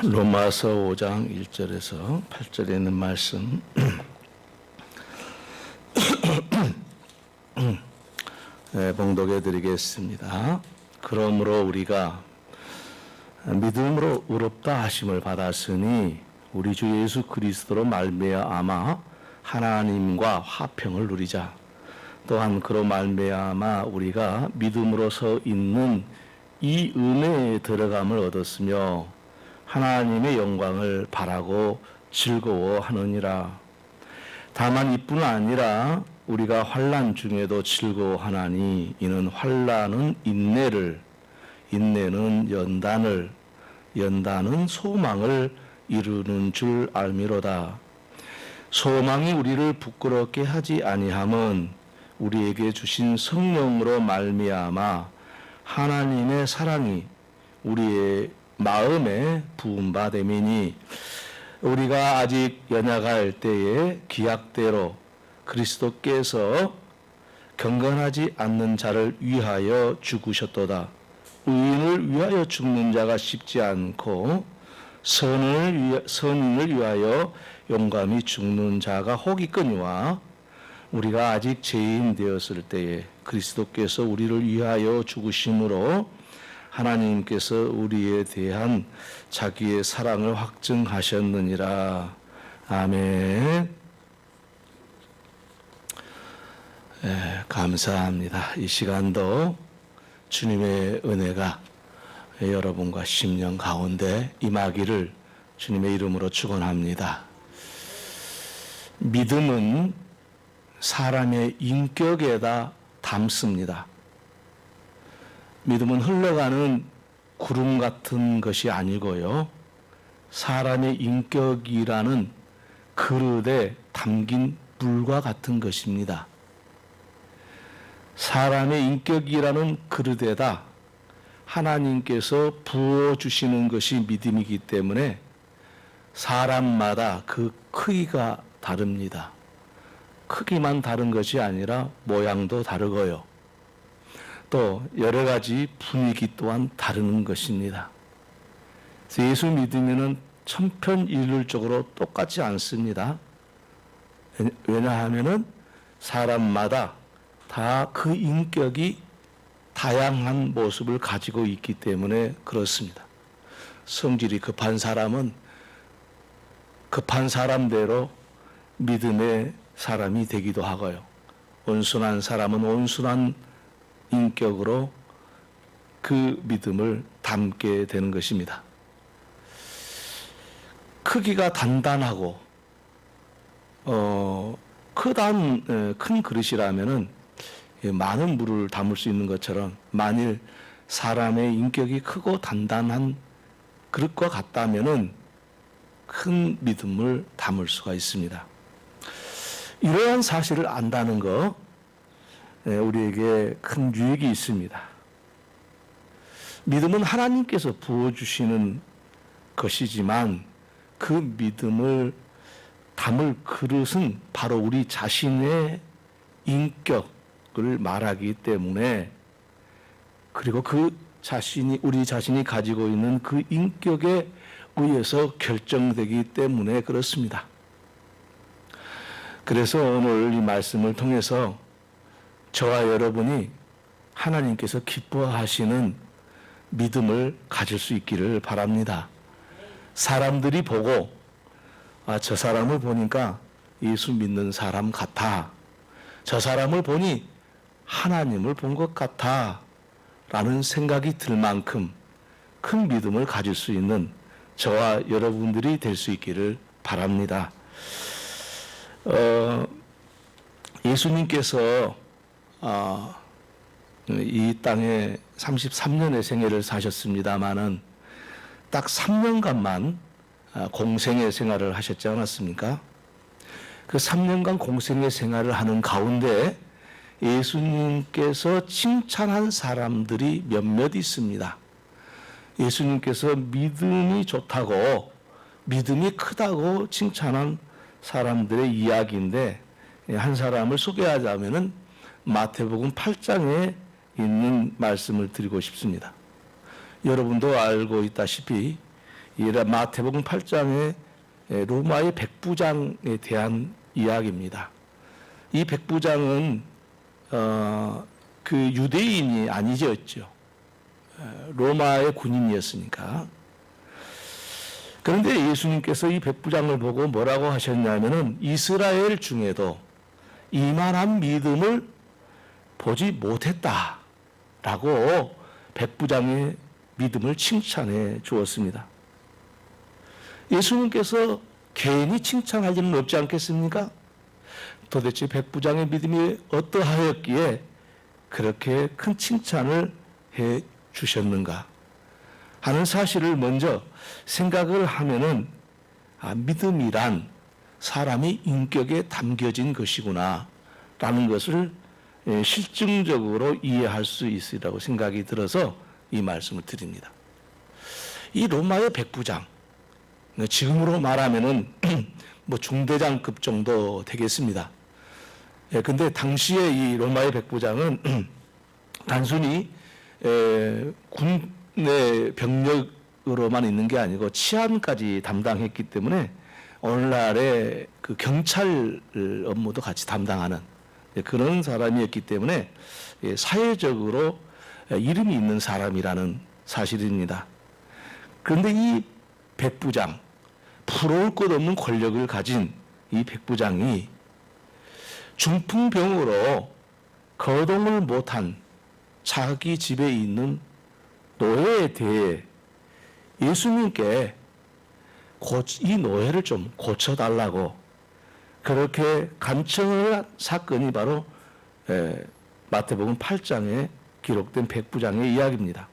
로마서 5장 1절에서 8절에 있는 말씀 봉독해 드리겠습니다. 그러므로 우리가 믿음으로 의롭다 하심을 받았으니 우리 주 예수 그리스도로 말미암아 하나님과 화평을 누리자. 또한 그로 말미암아 우리가 믿음으로 서 있는 이 은혜에 들어감을 얻었으며 하나님의 영광을 바라고 즐거워하느니라. 다만 이뿐 아니라 우리가 환난 중에도 즐거워하나니 이는 환난은 인내를, 인내는 연단을, 연단은 소망을 이루는 줄 알미로다. 소망이 우리를 부끄럽게 하지 아니함은 우리에게 주신 성령으로 말미암아 하나님의 사랑이 우리의 마음에 부은 바 됨이니 우리가 아직 연약할 때에 기약대로 그리스도께서 경건하지 않는 자를 위하여 죽으셨도다. 의인을 위하여 죽는 자가 쉽지 않고 선인을 위하여 용감히 죽는 자가 혹이거니와 우리가 아직 죄인 되었을 때에 그리스도께서 우리를 위하여 죽으심으로 하나님께서 우리에 대한 자기의 사랑을 확증하셨느니라. 아멘. 감사합니다. 이 시간도 주님의 은혜가 여러분과 심령 가운데 임하기를 주님의 이름으로 축원합니다. 믿음은 사람의 인격에다 담습니다. 믿음은 흘러가는 구름 같은 것이 아니고요. 사람의 인격이라는 그릇에 담긴 물과 같은 것입니다. 사람의 인격이라는 그릇에다 하나님께서 부어주시는 것이 믿음이기 때문에 사람마다 그 크기가 다릅니다. 크기만 다른 것이 아니라 모양도 다르고요. 또 여러 가지 분위기 또한 다른 것입니다. 예수 믿으면은 천편일률적으로 똑같지 않습니다. 왜냐하면은 사람마다 다 그 인격이 다양한 모습을 가지고 있기 때문에 그렇습니다. 성질이 급한 사람은 급한 사람대로 믿음의 사람이 되기도 하고요. 온순한 사람은 온순한 인격으로 그 믿음을 담게 되는 것입니다. 크기가 단단하고 큰 그릇이라면은 많은 물을 담을 수 있는 것처럼 만일 사람의 인격이 크고 단단한 그릇과 같다면은 큰 믿음을 담을 수가 있습니다. 이러한 사실을 안다는 거 우리에게 큰 유익이 있습니다. 믿음은 하나님께서 부어주시는 것이지만 그 믿음을 담을 그릇은 바로 우리 자신의 인격을 말하기 때문에 그리고 우리 자신이 가지고 있는 그 인격에 의해서 결정되기 때문에 그렇습니다. 그래서 오늘 이 말씀을 통해서 저와 여러분이 하나님께서 기뻐하시는 믿음을 가질 수 있기를 바랍니다. 사람들이 보고 저 사람을 보니까 예수 믿는 사람 같아. 저 사람을 보니 하나님을 본 것 같아. 라는 생각이 들 만큼 큰 믿음을 가질 수 있는 저와 여러분들이 될 수 있기를 바랍니다. 예수님께서 이 땅에 33년의 생애를 사셨습니다마는 딱 3년간만 공생의 생활을 하셨지 않았습니까? 그 3년간 공생의 생활을 하는 가운데 예수님께서 칭찬한 사람들이 몇몇 있습니다. 예수님께서 믿음이 좋다고, 믿음이 크다고 칭찬한 사람들의 이야기인데 한 사람을 소개하자면은 마태복음 8장에 있는 말씀을 드리고 싶습니다. 여러분도 알고 있다시피 이 마태복음 8장의 로마의 백부장에 대한 이야기입니다. 이 백부장은 그 유대인이 아니었죠. 로마의 군인이었으니까. 그런데 예수님께서 이 백부장을 보고 뭐라고 하셨냐면은 이스라엘 중에도 이만한 믿음을 보지 못했다라고 백부장의 믿음을 칭찬해 주었습니다. 예수님께서 괜히 칭찬할 일은 없지 않겠습니까? 도대체 백부장의 믿음이 어떠하였기에 그렇게 큰 칭찬을 해 주셨는가 하는 사실을 먼저 생각을 하면은 믿음이란 사람의 인격에 담겨진 것이구나 라는 것을 실증적으로 이해할 수 있으리라고 생각이 들어서 이 말씀을 드립니다. 이 로마의 백부장, 지금으로 말하면은 뭐 중대장급 정도 되겠습니다. 근데 당시에 이 로마의 백부장은 단순히 군의 병력으로만 있는 게 아니고 치안까지 담당했기 때문에 오늘날의 그 경찰 업무도 같이 담당하는 그런 사람이었기 때문에 사회적으로 이름이 있는 사람이라는 사실입니다. 그런데 이 백부장, 부러울 것 없는 권력을 가진 이 백부장이 중풍병으로 거동을 못한 자기 집에 있는 노예에 대해 예수님께 이 노예를 좀 고쳐달라고 그렇게 간청을 한 사건이 바로 마태복음 8장에 기록된 백부장의 이야기입니다.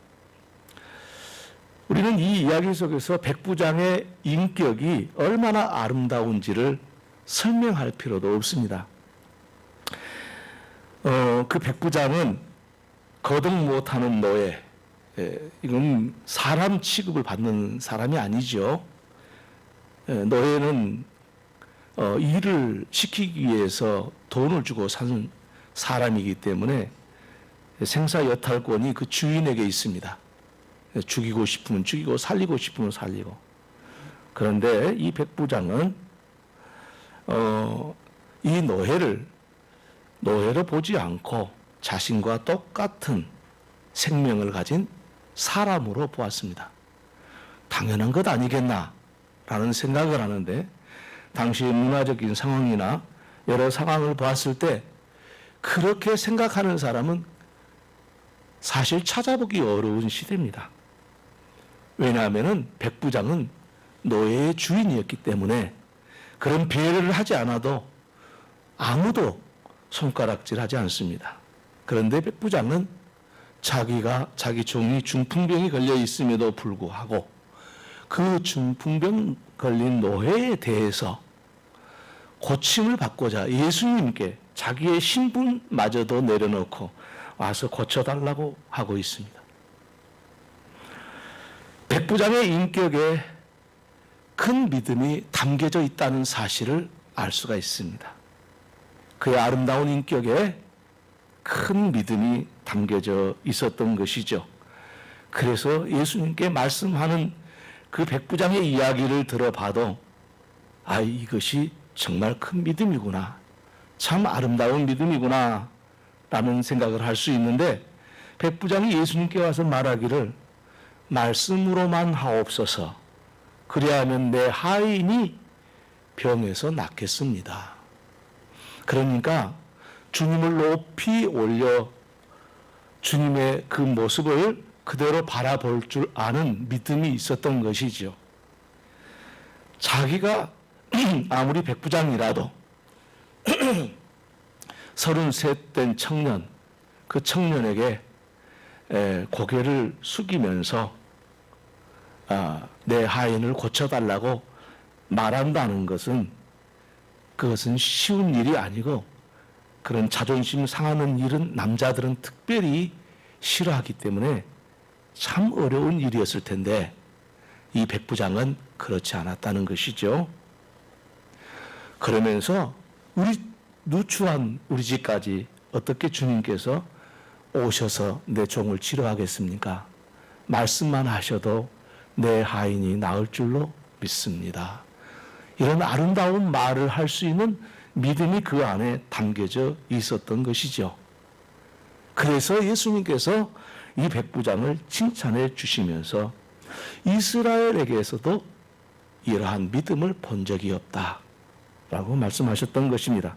우리는 이 이야기 속에서 백부장의 인격이 얼마나 아름다운지를 설명할 필요도 없습니다. 그 백부장은 거동 못하는 노예, 이건 사람 취급을 받는 사람이 아니죠. 노예는 일을 시키기 위해서 돈을 주고 사는 사람이기 때문에 생사 여탈권이 그 주인에게 있습니다. 죽이고 싶으면 죽이고 살리고 싶으면 살리고. 그런데 이 백부장은 이 노예로 보지 않고 자신과 똑같은 생명을 가진 사람으로 보았습니다. 당연한 것 아니겠나 라는 생각을 하는데 당시의 문화적인 상황이나 여러 상황을 봤을 때 그렇게 생각하는 사람은 사실 찾아보기 어려운 시대입니다. 왜냐하면 백부장은 노예의 주인이었기 때문에 그런 배려를 하지 않아도 아무도 손가락질하지 않습니다. 그런데 백부장은 자기 종이 중풍병이 걸려 있음에도 불구하고 그 중풍병 걸린 노예에 대해서 고침을 받고자 예수님께 자기의 신분마저도 내려놓고 와서 고쳐달라고 하고 있습니다. 백부장의 인격에 큰 믿음이 담겨져 있다는 사실을 알 수가 있습니다. 그의 아름다운 인격에 큰 믿음이 담겨져 있었던 것이죠. 그래서 예수님께 말씀하는 그 백부장의 이야기를 들어봐도 이것이 정말 큰 믿음이구나, 참 아름다운 믿음이구나 라는 생각을 할 수 있는데 백부장이 예수님께 와서 말하기를 말씀으로만 하옵소서 그리하면 내 하인이 병에서 낫겠습니다. 그러니까 주님을 높이 올려 주님의 그 모습을 그대로 바라볼 줄 아는 믿음이 있었던 것이죠. 자기가 아무리 백부장이라도 33된 청년, 그 청년에게 고개를 숙이면서 내 하인을 고쳐달라고 말한다는 것은 그것은 쉬운 일이 아니고 그런 자존심 상하는 일은 남자들은 특별히 싫어하기 때문에 참 어려운 일이었을 텐데 이 백부장은 그렇지 않았다는 것이죠. 그러면서 누추한 우리 집까지 어떻게 주님께서 오셔서 내 종을 치료하겠습니까? 말씀만 하셔도 내 하인이 나을 줄로 믿습니다. 이런 아름다운 말을 할 수 있는 믿음이 그 안에 담겨져 있었던 것이죠. 그래서 예수님께서 이 백부장을 칭찬해 주시면서 이스라엘에게서도 이러한 믿음을 본 적이 없다라고 말씀하셨던 것입니다.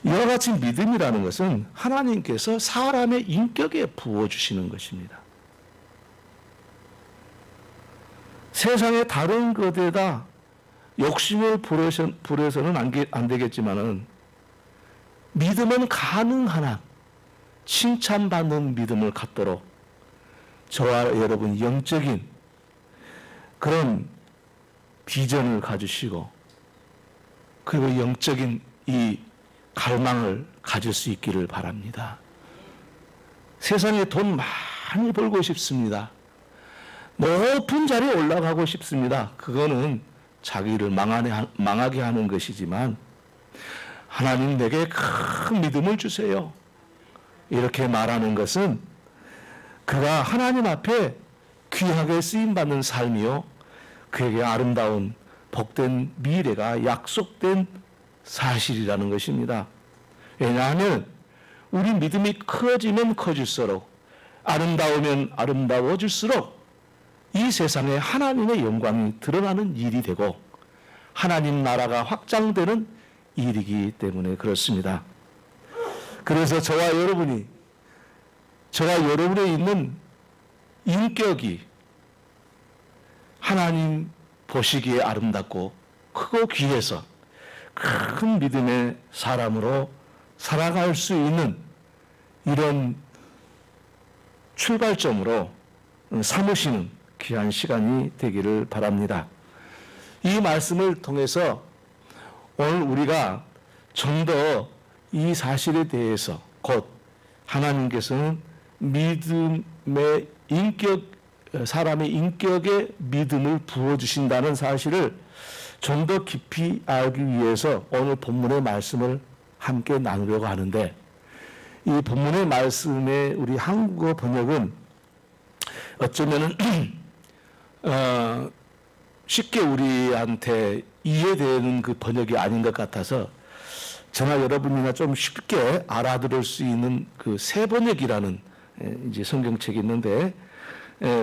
이와 같이 믿음이라는 것은 하나님께서 사람의 인격에 부어주시는 것입니다. 세상의 다른 것에다 욕심을 부려서는 안 되겠지만은 믿음은 가능한 한 칭찬받는 믿음을 갖도록 저와 여러분 영적인 그런 비전을 가지시고 그리고 영적인 이 갈망을 가질 수 있기를 바랍니다. 세상에 돈 많이 벌고 싶습니다. 높은 자리에 올라가고 싶습니다. 그거는 자기를 망하게 하는 것이지만 하나님 내게 큰 믿음을 주세요. 이렇게 말하는 것은 그가 하나님 앞에 귀하게 쓰임받는 삶이요 그에게 아름다운 복된 미래가 약속된 사실이라는 것입니다. 왜냐하면 우리 믿음이 커지면 커질수록 아름다우면 아름다워질수록 이 세상에 하나님의 영광이 드러나는 일이 되고 하나님 나라가 확장되는 일이기 때문에 그렇습니다. 그래서 저와 여러분에 있는 인격이 하나님 보시기에 아름답고 크고 귀해서 큰 믿음의 사람으로 살아갈 수 있는 이런 출발점으로 삼으시는 귀한 시간이 되기를 바랍니다. 이 말씀을 통해서 오늘 우리가 좀 더 이 사실에 대해서 곧 하나님께서는 믿음의 인격, 사람의 인격에 믿음을 부어주신다는 사실을 좀 더 깊이 알기 위해서 오늘 본문의 말씀을 함께 나누려고 하는데 이 본문의 말씀의 우리 한국어 번역은 어쩌면은 쉽게 우리한테 이해되는 그 번역이 아닌 것 같아서 저나 여러분이나 좀 쉽게 알아들을 수 있는 그 새 번역이라는 이제 성경책이 있는데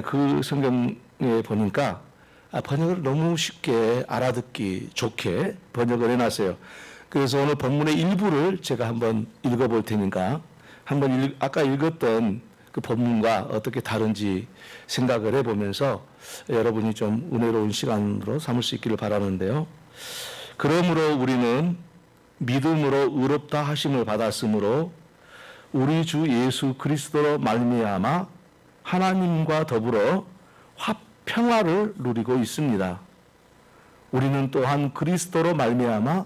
그 성경에 보니까 번역을 너무 쉽게 알아듣기 좋게 번역을 해놨어요. 그래서 오늘 본문의 일부를 제가 한번 읽어볼 테니까 한번 아까 읽었던 그 본문과 어떻게 다른지 생각을 해보면서 여러분이 좀 은혜로운 시간으로 삼을 수 있기를 바라는데요. 그러므로 우리는 믿음으로 의롭다 하심을 받았으므로 우리 주 예수 그리스도로 말미암아 하나님과 더불어 평화를 누리고 있습니다. 우리는 또한 그리스도로 말미암아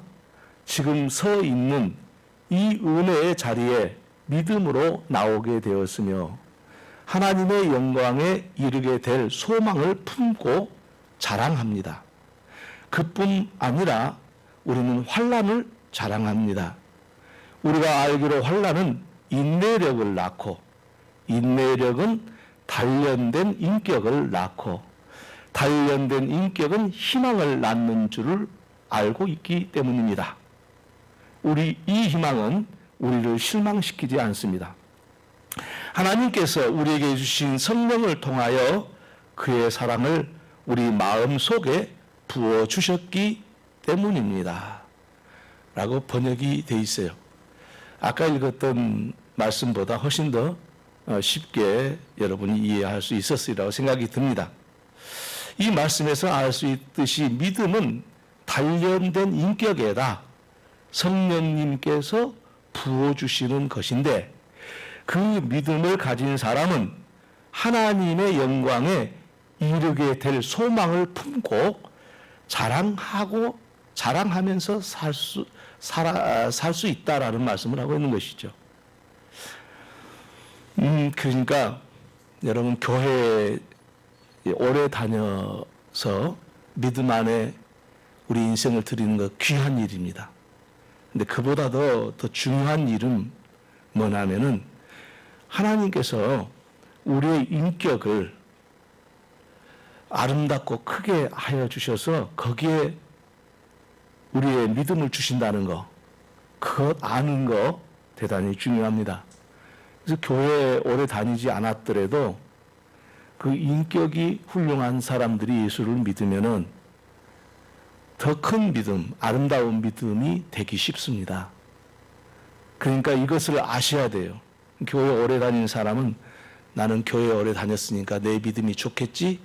지금 서 있는 이 은혜의 자리에 믿음으로 나오게 되었으며 하나님의 영광에 이르게 될 소망을 품고 자랑합니다. 그뿐 아니라 우리는 환난을 자랑합니다. 우리가 알기로 환난은 인내력을 낳고 인내력은 단련된 인격을 낳고 단련된 인격은 희망을 낳는 줄을 알고 있기 때문입니다. 이 희망은 우리를 실망시키지 않습니다. 하나님께서 우리에게 주신 성령을 통하여 그의 사랑을 우리 마음 속에 부어주셨기 때문입니다. 라고 번역이 되어 있어요. 아까 읽었던 말씀보다 훨씬 더 쉽게 여러분이 이해할 수 있었으리라고 생각이 듭니다. 이 말씀에서 알 수 있듯이 믿음은 단련된 인격에다 성령님께서 부어주시는 것인데 그 믿음을 가진 사람은 하나님의 영광에 이르게 될 소망을 품고 자랑하면서 살 수 있다라는 말씀을 하고 있는 것이죠. 그러니까 여러분 교회에 오래 다녀서 믿음 안에 우리 인생을 드리는 것 귀한 일입니다. 근데 그보다도 더 중요한 일은 뭐냐면은 하나님께서 우리의 인격을 아름답고 크게 하여 주셔서 거기에 우리의 믿음을 주신다는 거, 그것 아는 거 대단히 중요합니다. 그래서 교회에 오래 다니지 않았더라도 그 인격이 훌륭한 사람들이 예수를 믿으면은 더 큰 믿음, 아름다운 믿음이 되기 쉽습니다. 그러니까 이것을 아셔야 돼요. 교회 오래 다니는 사람은 나는 교회 오래 다녔으니까 내 믿음이 좋겠지?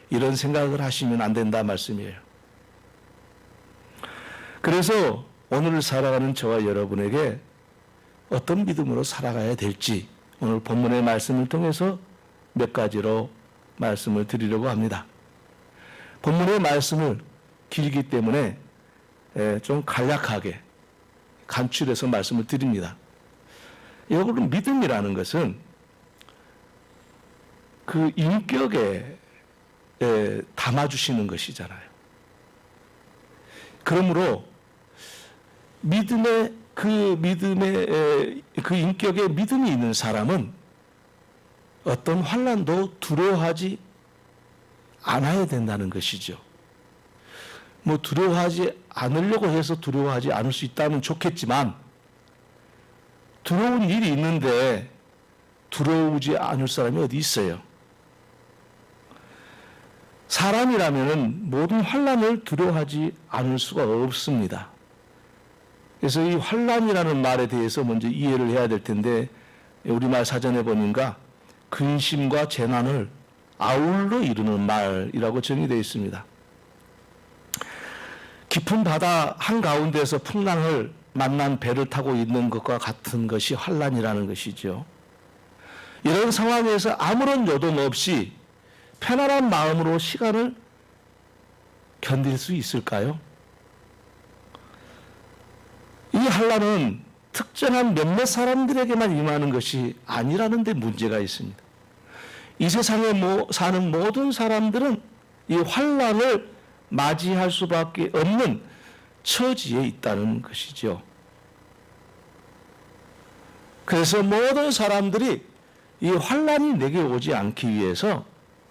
이런 생각을 하시면 안 된다 말씀이에요. 그래서 오늘 살아가는 저와 여러분에게 어떤 믿음으로 살아가야 될지 오늘 본문의 말씀을 통해서 몇 가지로 말씀을 드리려고 합니다. 본문의 말씀을 길기 때문에 좀 간략하게 간추려서 말씀을 드립니다. 여러분, 믿음이라는 것은 그 인격에 담아주시는 것이잖아요. 그러므로 그 인격에 믿음이 있는 사람은 어떤 환난도 두려워하지 않아야 된다는 것이죠. 뭐 두려워하지 않으려고 해서 두려워하지 않을 수 있다면 좋겠지만 두려운 일이 있는데 두려우지 않을 사람이 어디 있어요? 사람이라면 모든 환난을 두려워하지 않을 수가 없습니다. 그래서 이 환난이라는 말에 대해서 먼저 이해를 해야 될 텐데 우리말 사전에 보니까 근심과 재난을 아울러 이루는 말이라고 정의되어 있습니다. 깊은 바다 한가운데서 풍랑을 만난 배를 타고 있는 것과 같은 것이 환난이라는 것이죠. 이런 상황에서 아무런 요동 없이 편안한 마음으로 시간을 견딜 수 있을까요? 이 환난은 특정한 몇몇 사람들에게만 임하는 것이 아니라는 데 문제가 있습니다. 이 세상에 사는 모든 사람들은 이 환난을 맞이할 수밖에 없는 처지에 있다는 것이죠. 그래서 모든 사람들이 이 환난이 내게 오지 않기 위해서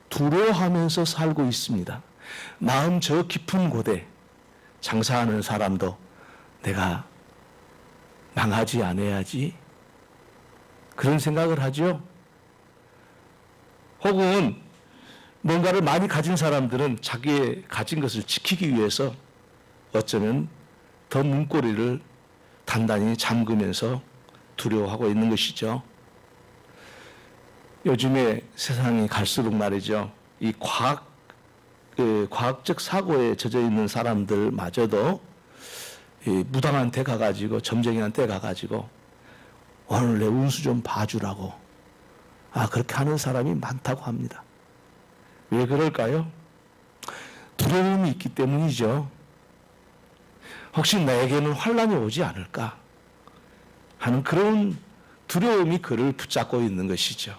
두려워하면서 살고 있습니다. 마음 저 깊은 곳에 장사하는 사람도 내가 망하지 않아야지 그런 생각을 하죠. 혹은 뭔가를 많이 가진 사람들은 자기의 가진 것을 지키기 위해서 어쩌면 더 문고리를 단단히 잠그면서 두려워하고 있는 것이죠. 요즘에 세상이 갈수록 말이죠. 이 과학적 사고에 젖어 있는 사람들마저도 무당한 데 가가지고 점쟁이한테 가가지고 오늘 내 운수 좀 봐주라고 그렇게 하는 사람이 많다고 합니다. 왜 그럴까요? 두려움이 있기 때문이죠. 혹시 나에게는 환난이 오지 않을까 하는 그런 두려움이 그를 붙잡고 있는 것이죠.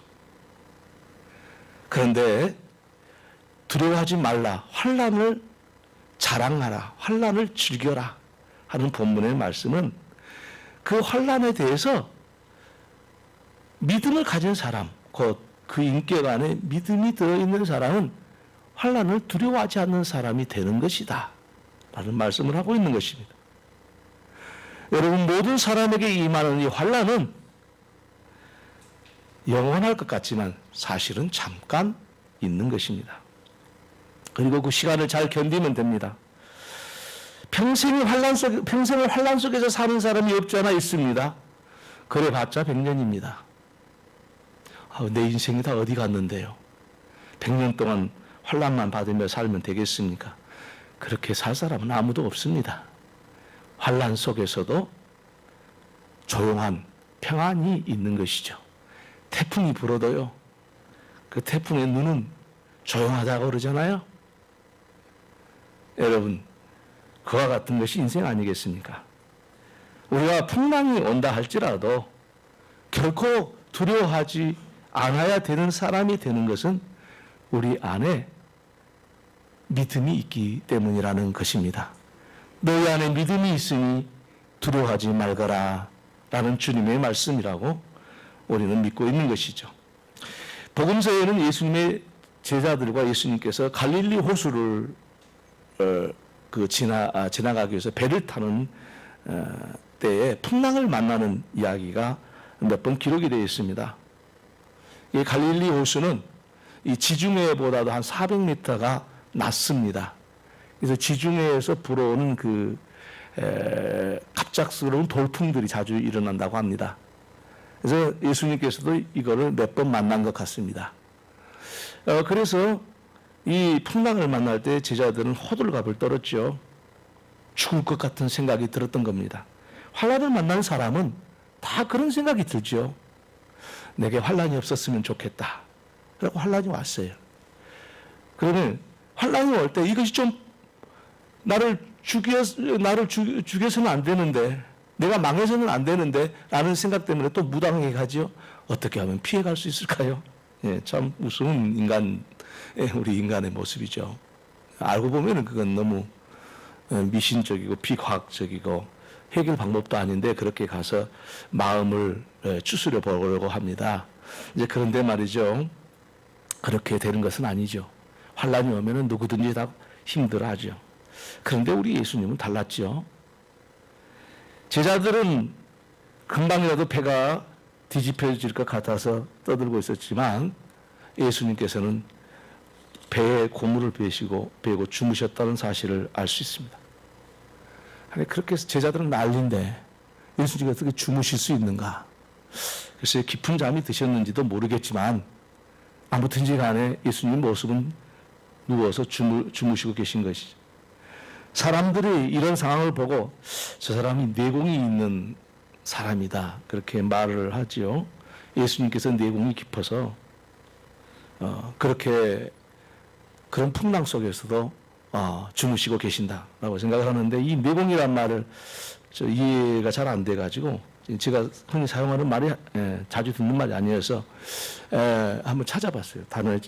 그런데 두려워하지 말라, 환난을 자랑하라, 환난을 즐겨라 하는 본문의 말씀은 그 환난에 대해서 믿음을 가진 사람, 곧 그 인격 안에 믿음이 들어있는 사람은 환난을 두려워하지 않는 사람이 되는 것이다 라는 말씀을 하고 있는 것입니다. 여러분, 모든 사람에게 임하는 이 환난은 영원할 것 같지만 사실은 잠깐 있는 것입니다. 그리고 그 시간을 잘 견디면 됩니다. 평생을 환난 속에서 사는 사람이 없지 않아 있습니다. 그래봤자 100년입니다. 내 인생이 다 어디 갔는데요. 100년 동안 환난만 받으며 살면 되겠습니까? 그렇게 살 사람은 아무도 없습니다. 환난 속에서도 조용한 평안이 있는 것이죠. 태풍이 불어도요, 그 태풍의 눈은 조용하다고 그러잖아요. 여러분, 그와 같은 것이 인생 아니겠습니까? 우리가 풍랑이 온다 할지라도 결코 두려워하지 않아야 되는 사람이 되는 것은 우리 안에 믿음이 있기 때문이라는 것입니다. 너희 안에 믿음이 있으니 두려워하지 말거라 라는 주님의 말씀이라고 우리는 믿고 있는 것이죠. 복음서에는 예수님의 제자들과 예수님께서 갈릴리 호수를 지나가기 위해서 배를 타는 때에 풍랑을 만나는 이야기가 몇 번 기록이 되어 있습니다. 이 갈릴리 호수는 이 지중해보다도 한 400m가 낮습니다. 그래서 지중해에서 불어오는 갑작스러운 돌풍들이 자주 일어난다고 합니다. 그래서 예수님께서도 이거를 몇 번 만난 것 같습니다. 그래서 이 풍랑을 만날 때 제자들은 호들갑을 떨었죠. 죽을 것 같은 생각이 들었던 겁니다. 환난을 만난 사람은 다 그런 생각이 들죠. 내게 환난이 없었으면 좋겠다. 그리고 환난이 왔어요. 그러면 환난이 올 때 이것이 좀 나를 죽여서는 안 되는데, 내가 망해서는 안 되는데 라는 생각 때문에 또 무당하게 가죠. 어떻게 하면 피해갈 수 있을까요? 예, 참 무서운 우리 인간의 모습이죠. 알고 보면 그건 너무 미신적이고 비과학적이고 해결 방법도 아닌데 그렇게 가서 마음을 추스려 보려고 합니다. 이제 그런데 말이죠. 그렇게 되는 것은 아니죠. 환난이 오면은 누구든지 다 힘들어하죠. 그런데 우리 예수님은 달랐죠. 제자들은 금방이라도 배가 뒤집혀질 것 같아서 떠들고 있었지만 예수님께서는 배에 고물을 베고 주무셨다는 사실을 알 수 있습니다. 아니, 그렇게 해서 제자들은 난리인데 예수님이 어떻게 주무실 수 있는가? 글쎄 깊은 잠이 드셨는지도 모르겠지만 아무튼지 간에 예수님 모습은 누워서 주무시고 계신 것이죠. 사람들이 이런 상황을 보고 저 사람이 내공이 있는 사람이다 그렇게 말을 하지요. 예수님께서 내공이 깊어서 그렇게 그런 풍랑 속에서도 주무시고 계신다라고 생각을 하는데, 이 내공이란 말을 이해가 잘 안 돼가지고 제가 흔히 사용하는 말이 자주 듣는 말이 아니어서 한번 찾아봤어요. 단어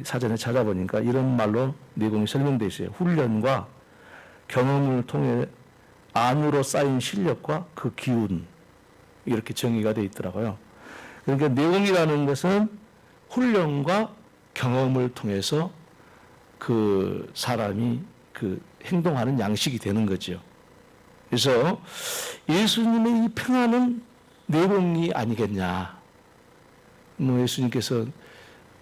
사전에 찾아보니까 이런 말로 내공이 설명되어 있어요. 훈련과 경험을 통해 안으로 쌓인 실력과 그 기운, 이렇게 정의가 되어 있더라고요. 그러니까 내공이라는 것은 훈련과 경험을 통해서 그 사람이 그 행동하는 양식이 되는 거죠. 그래서 예수님의 이 평안은 내공이 아니겠냐. 뭐 예수님께서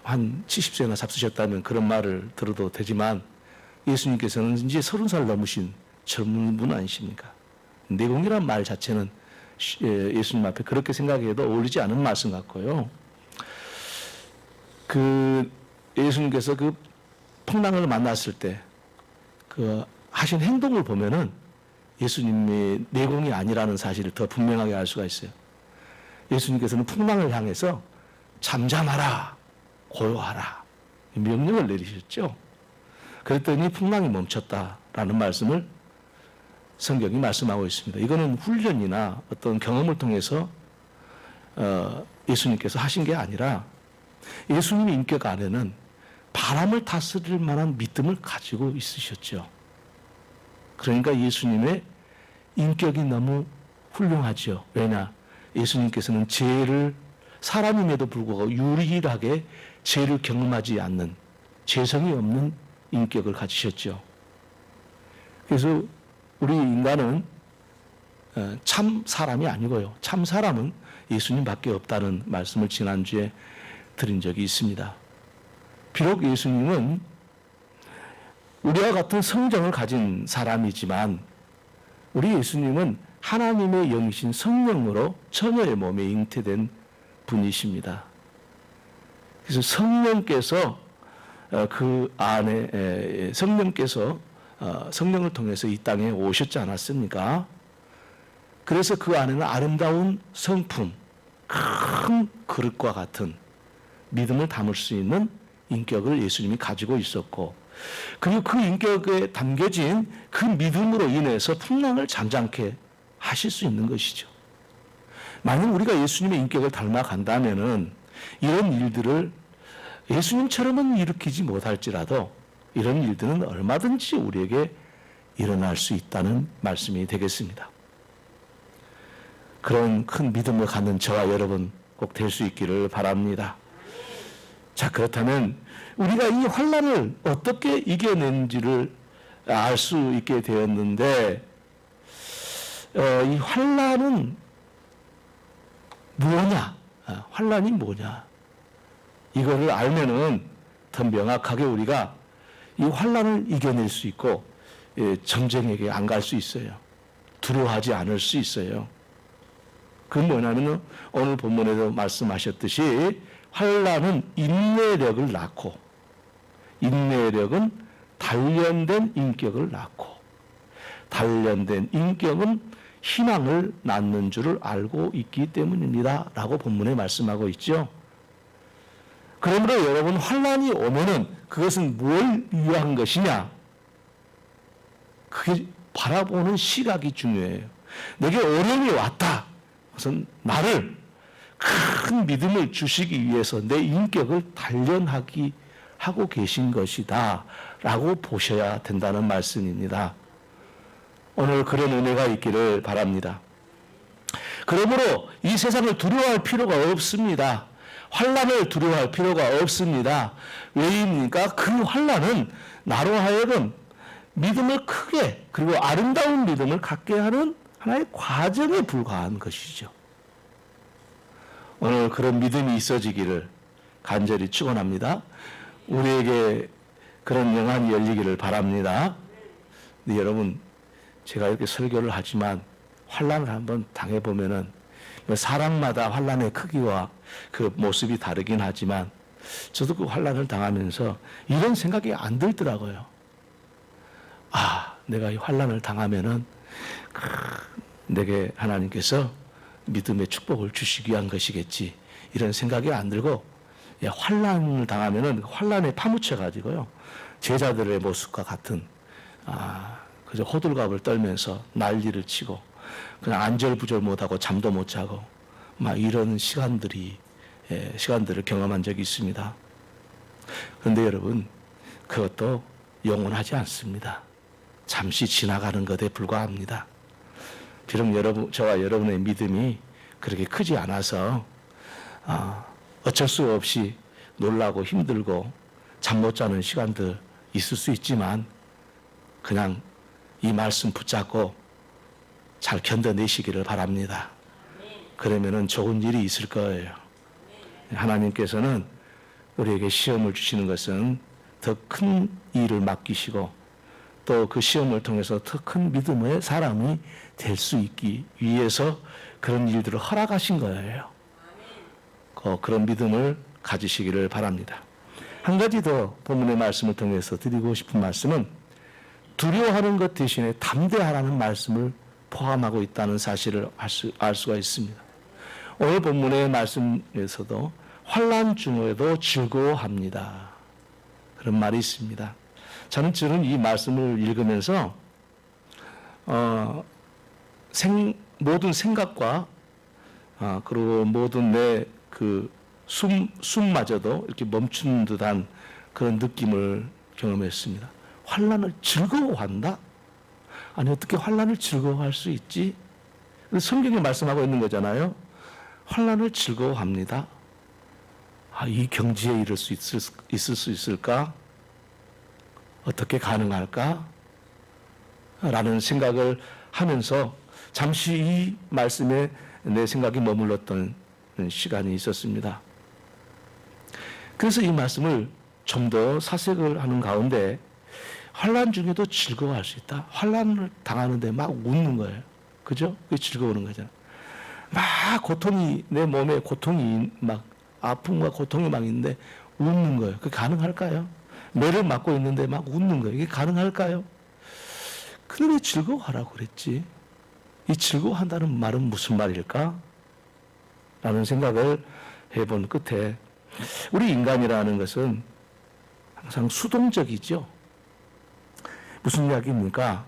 한 70세나 잡수셨다면 그런 말을 들어도 되지만 예수님께서는 이제 30살 넘으신 젊은 분 아니십니까? 내공이란 말 자체는 예수님 앞에 그렇게 생각해도 어울리지 않은 말씀 같고요. 예수님께서 그 풍랑을 만났을 때 그 하신 행동을 보면은 예수님의 내공이 아니라는 사실을 더 분명하게 알 수가 있어요. 예수님께서는 풍랑을 향해서 잠잠하라, 고요하라 명령을 내리셨죠. 그랬더니 풍랑이 멈췄다라는 말씀을 성경이 말씀하고 있습니다. 이거는 훈련이나 어떤 경험을 통해서 예수님께서 하신 게 아니라 예수님의 인격 안에는 바람을 다스릴 만한 믿음을 가지고 있으셨죠. 그러니까 예수님의 인격이 너무 훌륭하죠. 왜냐? 예수님께서는 죄를 사람임에도 불구하고 유일하게 죄를 경험하지 않는 죄성이 없는 인격을 가지셨죠. 그래서 우리 인간은 참 사람이 아니고요. 참 사람은 예수님밖에 없다는 말씀을 지난주에 드린 적이 있습니다. 비록 예수님은 우리와 같은 성정을 가진 사람이지만 우리 예수님은 하나님의 영이신 성령으로 처녀의 몸에 잉태된 분이십니다. 그래서 성령께서 성령을 통해서 이 땅에 오셨지 않았습니까? 그래서 그 안에는 아름다운 성품, 큰 그릇과 같은 믿음을 담을 수 있는 인격을 예수님이 가지고 있었고, 그리고 그 인격에 담겨진 그 믿음으로 인해서 풍랑을 잠잠케 하실 수 있는 것이죠. 만약 우리가 예수님의 인격을 닮아간다면은 이런 일들을 예수님처럼은 일으키지 못할지라도 이런 일들은 얼마든지 우리에게 일어날 수 있다는 말씀이 되겠습니다. 그런 큰 믿음을 갖는 저와 여러분 꼭 될 수 있기를 바랍니다. 자, 그렇다면 우리가 이 환난을 어떻게 이겨낸지를 알 수 있게 되었는데, 이 환난은 뭐냐? 환난이 뭐냐? 이거를 알면은 더 명확하게 우리가 이 환난을 이겨낼 수 있고, 전쟁에게 안 갈 수 있어요. 두려워하지 않을 수 있어요. 그건 뭐냐면은 오늘 본문에도 말씀하셨듯이 환난은 인내력을 낳고, 인내력은 단련된 인격을 낳고, 단련된 인격은 희망을 낳는 줄을 알고 있기 때문입니다. 라고 본문에 말씀하고 있죠. 그러므로 여러분, 환난이 오면은 그것은 뭘 위한 것이냐? 그게 바라보는 시각이 중요해요. 내게 어려움이 왔다. 그것은 나를 큰 믿음을 주시기 위해서 내 인격을 단련하기 하고 계신 것이다 라고 보셔야 된다는 말씀입니다. 오늘 그런 은혜가 있기를 바랍니다. 그러므로 이 세상을 두려워할 필요가 없습니다. 환난을 두려워할 필요가 없습니다. 왜입니까? 그 환난은 나로 하여금 믿음을 크게, 그리고 아름다운 믿음을 갖게 하는 하나의 과정에 불과한 것이죠. 오늘 그런 믿음이 있어지기를 간절히 축원합니다. 우리에게 그런 영안이 열리기를 바랍니다. 근데 여러분, 제가 이렇게 설교를 하지만 환난을 한번 당해보면은 사람마다 환난의 크기와 그 모습이 다르긴 하지만 저도 그 환난을 당하면서 이런 생각이 안 들더라고요. 아, 내가 이 환난을 당하면은 내게 하나님께서 믿음의 축복을 주시기 위한 것이겠지, 이런 생각이 안 들고, 환난을 당하면은 환난에 파묻혀 가지고요, 제자들의 모습과 같은 그저 호들갑을 떨면서 난리를 치고 그냥 안절부절 못하고 잠도 못 자고 막 이런 시간들을 경험한 적이 있습니다. 그런데 여러분, 그것도 영원하지 않습니다. 잠시 지나가는 것에 불과합니다. 비록 저와 여러분의 믿음이 그렇게 크지 않아서 어쩔 수 없이 놀라고 힘들고 잠 못 자는 시간들 있을 수 있지만 그냥 이 말씀 붙잡고 잘 견뎌내시기를 바랍니다. 그러면은 좋은 일이 있을 거예요. 하나님께서는 우리에게 시험을 주시는 것은 더 큰 일을 맡기시고 또 그 시험을 통해서 더 큰 믿음의 사람이 될 수 있기 위해서 그런 일들을 허락하신 거예요. 그런 믿음을 가지시기를 바랍니다. 한 가지 더 본문의 말씀을 통해서 드리고 싶은 말씀은 두려워하는 것 대신에 담대하라는 말씀을 포함하고 있다는 사실을 알 수가 있습니다. 오늘 본문의 말씀에서도 환난 중에도 즐거워합니다, 그런 말이 있습니다. 저는 이 말씀을 읽으면서 모든 생각과 그리고 모든 내 그 숨마저도 이렇게 멈춘 듯한 그런 느낌을 경험했습니다. 환난을 즐거워한다? 아니, 어떻게 환난을 즐거워할 수 있지? 성경이 말씀하고 있는 거잖아요. 환난을 즐거워합니다. 이 경지에 이를 수 있을 수 있을까? 어떻게 가능할까? 라는 생각을 하면서 잠시 이 말씀에 내 생각이 머물렀던 시간이 있었습니다. 그래서 이 말씀을 좀 더 사색을 하는 가운데 환난 중에도 즐거워할 수 있다. 환난을 당하는데 막 웃는 거예요. 그죠? 그게 즐거우는 거잖아요. 막 고통이, 내 몸에 고통이 막 아픔과 고통이 막 있는데 웃는 거예요. 그게 가능할까요? 매를 맞고 있는데 막 웃는 거예요. 이게 가능할까요? 근데 왜 즐거워하라고 그랬지? 이 즐거워한다는 말은 무슨 말일까? 라는 생각을 해본 끝에 우리 인간이라는 것은 항상 수동적이죠. 무슨 이야기입니까?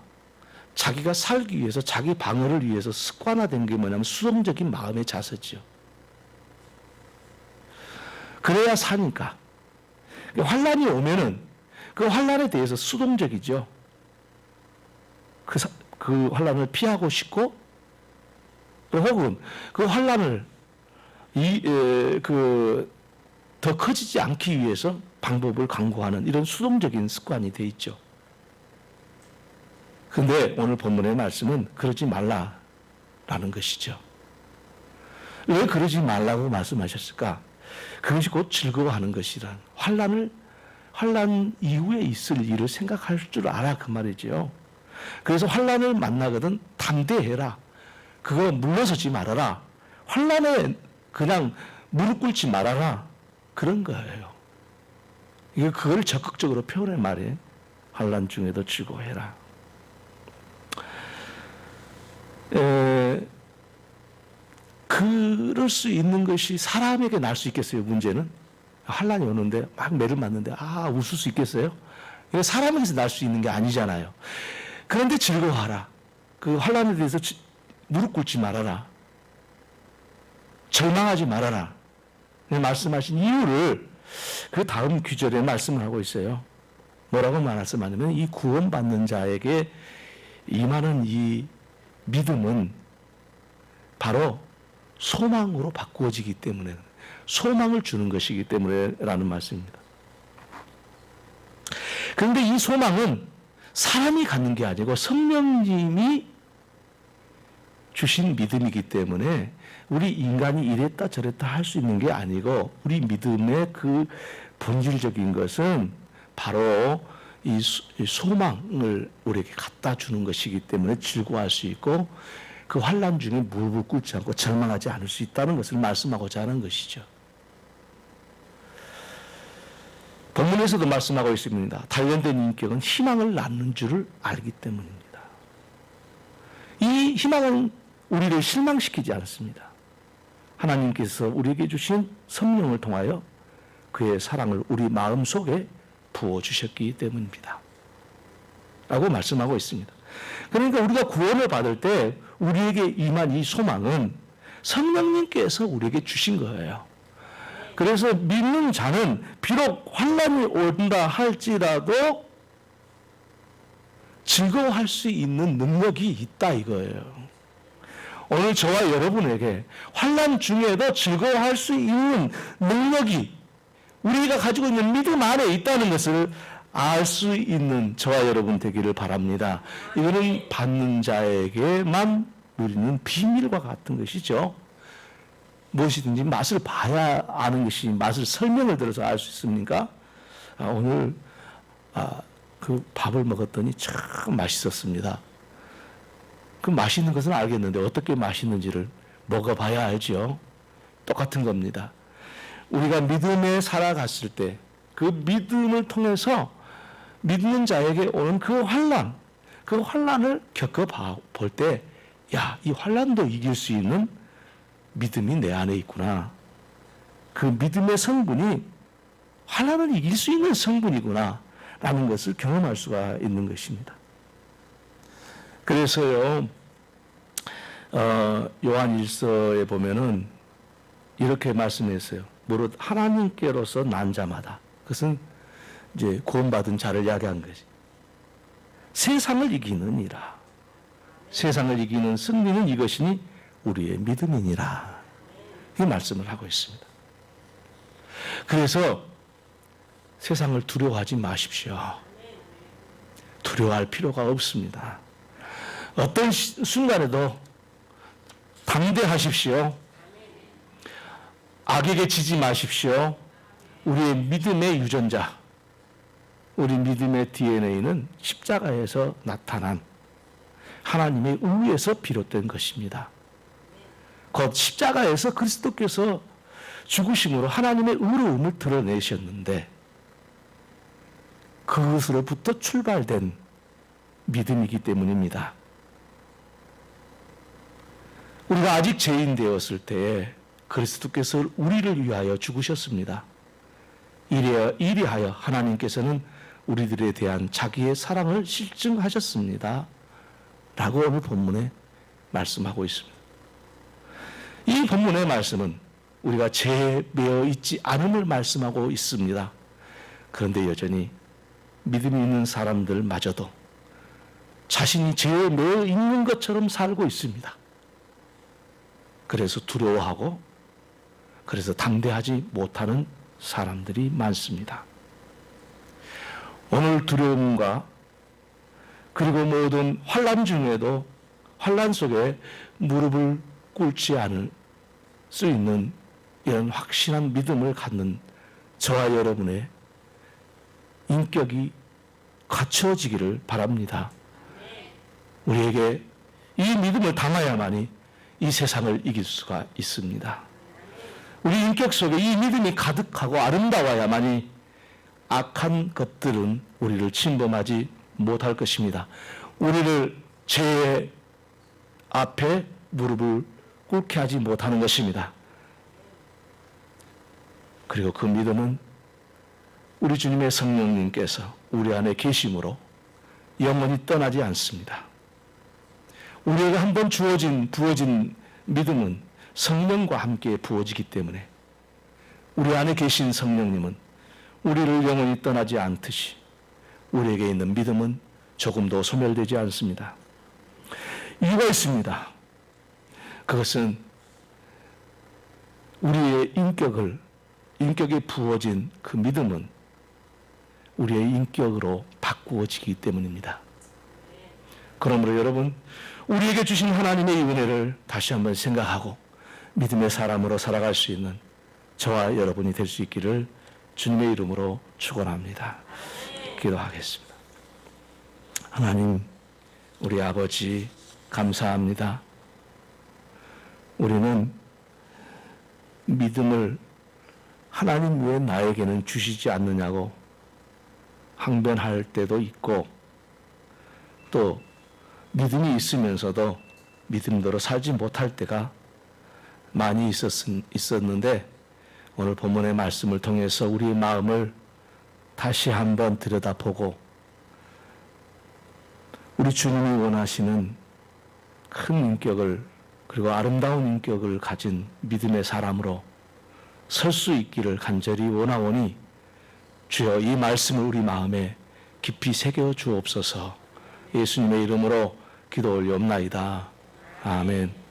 자기가 살기 위해서, 자기 방어를 위해서 습관화된 게 뭐냐면 수동적인 마음의 자세죠. 그래야 사니까. 환난이 오면은 그 환난에 대해서 수동적이죠. 그 환난을 피하고 싶고, 또 혹은 그 환난을 더 더 커지지 않기 위해서 방법을 강구하는 이런 수동적인 습관이 돼 있죠. 그런데 오늘 본문의 말씀은 그러지 말라라는 것이죠. 왜 그러지 말라고 말씀하셨을까? 그것이 곧 즐거워하는 것이란 환난 이후에 있을 일을 생각할 줄 알아 그 말이죠. 그래서 환난을 만나거든 담대해라. 그거 물러서지 말아라. 환난에 그냥 무릎 꿇지 말아라. 그런 거예요. 이게 그걸 적극적으로 표현한 말이에요. 환난 중에도 즐거워해라. 그럴 수 있는 것이 사람에게 날 수 있겠어요? 문제는 환난이 오는데 막 매를 맞는데 웃을 수 있겠어요? 이거 사람에게서 날 수 있는 게 아니잖아요. 그런데 즐거워하라. 그 환난에 대해서 무릎 꿇지 말아라. 절망하지 말아라. 말씀하신 이유를 그 다음 구절에 말씀을 하고 있어요. 뭐라고 말씀하냐면 이 구원받는 자에게 임하는 이 믿음은 바로 소망으로 바꾸어지기 때문에 소망을 주는 것이기 때문에 라는 말씀입니다. 그런데 이 소망은 사람이 갖는 게 아니고 성령님이 주신 믿음이기 때문에 우리 인간이 이랬다 저랬다 할 수 있는 게 아니고 우리 믿음의 그 본질적인 것은 바로 이 소망을 우리에게 갖다 주는 것이기 때문에 즐거워할 수 있고 그 환난 중에 무릎을 꿇지 않고 절망하지 않을 수 있다는 것을 말씀하고자 하는 것이죠. 본문에서도 말씀하고 있습니다. 단련된 인격은 희망을 낳는 줄을 알기 때문입니다. 이 희망은 우리를 실망시키지 않습니다. 하나님께서 우리에게 주신 성령을 통하여 그의 사랑을 우리 마음속에 부어주셨기 때문입니다. 라고 말씀하고 있습니다. 그러니까 우리가 구원을 받을 때 우리에게 임한 이 소망은 성령님께서 우리에게 주신 거예요. 그래서 믿는 자는 비록 환난이 온다 할지라도 즐거워할 수 있는 능력이 있다 이거예요. 오늘 저와 여러분에게 환난 중에도 즐거워할 수 있는 능력이 우리가 가지고 있는 믿음 안에 있다는 것을 알 수 있는 저와 여러분 되기를 바랍니다. 이거는 받는 자에게만 누리는 비밀과 같은 것이죠. 무엇이든지 맛을 봐야 아는 것이 맛을 설명을 들어서 알 수 있습니까? 오늘 그 밥을 먹었더니 참 맛있었습니다. 그 맛있는 것은 알겠는데 어떻게 맛있는지를 먹어봐야 알죠. 똑같은 겁니다. 우리가 믿음에 살아갔을 때 그 믿음을 통해서 믿는 자에게 오는 그 환난을 겪어볼 때 야, 이 환난도 이길 수 있는 믿음이 내 안에 있구나. 그 믿음의 성분이 환난을 이길 수 있는 성분이구나 라는 것을 경험할 수가 있는 것입니다. 그래서요, 요한 1서에 보면은 이렇게 말씀했어요. 무릇 하나님께로서 난 자마다. 그것은 이제 구원받은 자를 이야기한 것이. 세상을 이기느니라. 세상을 이기는 승리는 이것이니 우리의 믿음이니라. 이 말씀을 하고 있습니다. 그래서 세상을 두려워하지 마십시오. 두려워할 필요가 없습니다. 어떤 순간에도 담대하십시오. 악에게 지지 마십시오. 우리의 믿음의 유전자, 우리 믿음의 DNA는 십자가에서 나타난 하나님의 의에서 비롯된 것입니다. 곧 십자가에서 그리스도께서 죽으심으로 하나님의 의로움을 드러내셨는데 그것으로부터 출발된 믿음이기 때문입니다. 우리가 아직 죄인 되었을 때에 그리스도께서 우리를 위하여 죽으셨습니다. 이리하여 하나님께서는 우리들에 대한 자기의 사랑을 실증하셨습니다. 라고 오늘 본문에 말씀하고 있습니다. 이 본문의 말씀은 우리가 죄에 매여 있지 않음을 말씀하고 있습니다. 그런데 여전히 믿음이 있는 사람들마저도 자신이 죄에 매여 있는 것처럼 살고 있습니다. 그래서 두려워하고 그래서 담대하지 못하는 사람들이 많습니다. 오늘 두려움과 그리고 모든 환난 중에도 환난 속에 무릎을 꿇지 않을 수 있는 이런 확실한 믿음을 갖는 저와 여러분의 인격이 갖춰지기를 바랍니다. 우리에게 이 믿음을 담아야만이 이 세상을 이길 수가 있습니다. 우리 인격 속에 이 믿음이 가득하고 아름다워야만이 악한 것들은 우리를 침범하지 못할 것입니다. 우리를 죄의 앞에 무릎을 꿇게 하지 못하는 것입니다. 그리고 그 믿음은 우리 주님의 성령님께서 우리 안에 계심으로 영원히 떠나지 않습니다. 우리에게 한번 부어진 믿음은 성령과 함께 부어지기 때문에 우리 안에 계신 성령님은 우리를 영원히 떠나지 않듯이 우리에게 있는 믿음은 조금도 소멸되지 않습니다. 이유가 있습니다. 그것은 우리의 인격에 부어진 그 믿음은 우리의 인격으로 바꾸어지기 때문입니다. 그러므로 여러분, 우리에게 주신 하나님의 이 은혜를 다시 한번 생각하고 믿음의 사람으로 살아갈 수 있는 저와 여러분이 될 수 있기를 주님의 이름으로 축원합니다. 기도하겠습니다. 하나님, 우리 아버지 감사합니다. 우리는 믿음을 하나님 왜 나에게는 주시지 않느냐고 항변할 때도 있고, 또 믿음이 있으면서도 믿음대로 살지 못할 때가 많이 있었는데, 오늘 본문의 말씀을 통해서 우리의 마음을 다시 한번 들여다보고 우리 주님이 원하시는 큰 인격을, 그리고 아름다운 인격을 가진 믿음의 사람으로 설 수 있기를 간절히 원하오니 주여 이 말씀을 우리 마음에 깊이 새겨 주옵소서. 예수님의 이름으로 기도 올리옵나이다. 아멘.